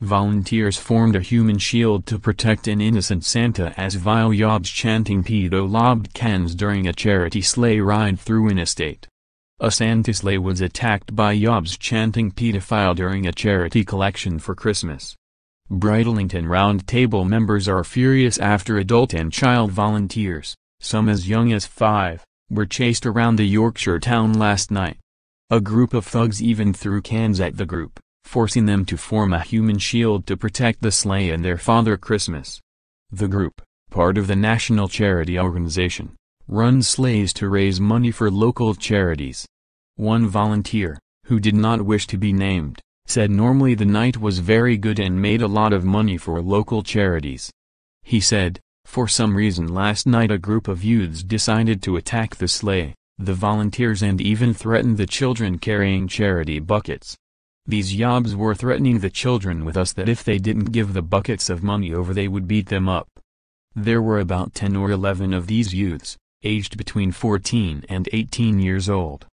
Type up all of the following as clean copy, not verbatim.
volunteers formed a human shield to protect an innocent Santa as vile yobs chanting PAEDO lobbed cans during a charity sleigh ride through an estate. A Santa sleigh was attacked by yobs chanting paedophile during a charity collection for Christmas. Bridlington Round Table members are furious after adult and child volunteers, some as young as 5, were chased around the Yorkshire town last night. A group of thugs even threw cans at the group, forcing them to form a human shield to protect the sleigh and their Father Christmas. The group, part of the national charity organization, runs sleighs to raise money for local charities. One volunteer, who did not wish to be named, said normally the night was very good and made a lot of money for local charities. He said, for some reason last night a group of youths decided to attack the sleigh, the volunteers, and even threatened the children carrying charity buckets. These yobs were threatening the children with us that if they didn't give the buckets of money over they would beat them up. There were about 10 or 11 of these youths, aged between 14 and 18 years old.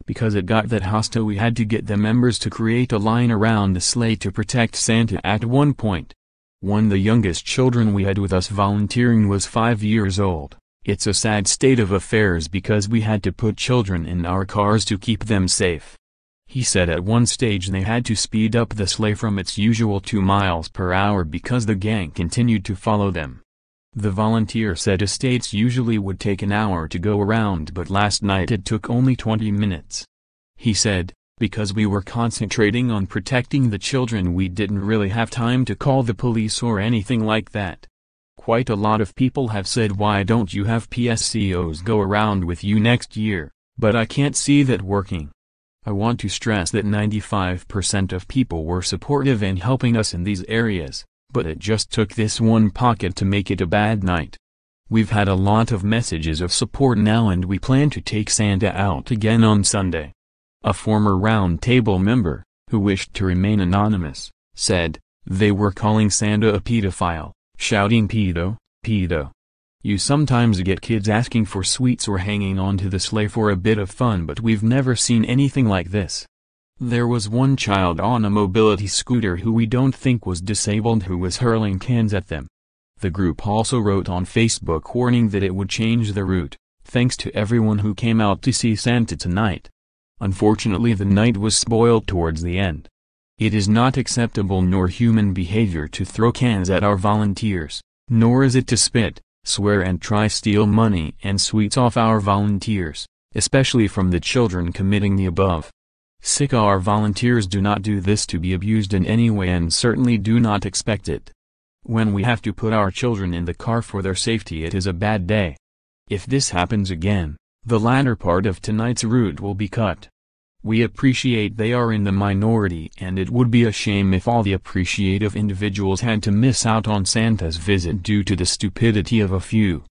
Because it got that hostile we had to get the members to create a line around the sleigh to protect Santa at one point. One of the youngest children we had with us volunteering was 5 years old. It's a sad state of affairs because we had to put children in our cars to keep them safe. He said at one stage they had to speed up the sleigh from its usual 2 miles per hour because the gang continued to follow them. The volunteer said estates usually would take an hour to go around, but last night it took only 20 minutes. He said, because we were concentrating on protecting the children we didn't really have time to call the police or anything like that. Quite a lot of people have said why don't you have PSCOs go around with you next year, but I can't see that working. I want to stress that 95% of people were supportive and helping us in these areas. But it just took this one pocket to make it a bad night. We've had a lot of messages of support now and we plan to take Santa out again on Sunday. A former Round Table member, who wished to remain anonymous, said, they were calling Santa a pedophile, shouting PAEDO, PAEDO. You sometimes get kids asking for sweets or hanging onto the sleigh for a bit of fun, but we've never seen anything like this. There was one child on a mobility scooter who we don't think was disabled who was hurling cans at them. The group also wrote on Facebook warning that it would change the route, thanks to everyone who came out to see Santa tonight. Unfortunately the night was spoiled towards the end. It is not acceptable nor human behavior to throw cans at our volunteers, nor is it to spit, swear and try steal money and sweets off our volunteers, especially from the children committing the above. Our volunteers do not do this to be abused in any way and certainly do not expect it. When we have to put our children in the car for their safety it is a bad day. If this happens again, the latter part of tonight's route will be cut. We appreciate they are in the minority and it would be a shame if all the appreciative individuals had to miss out on Santa's visit due to the stupidity of a few.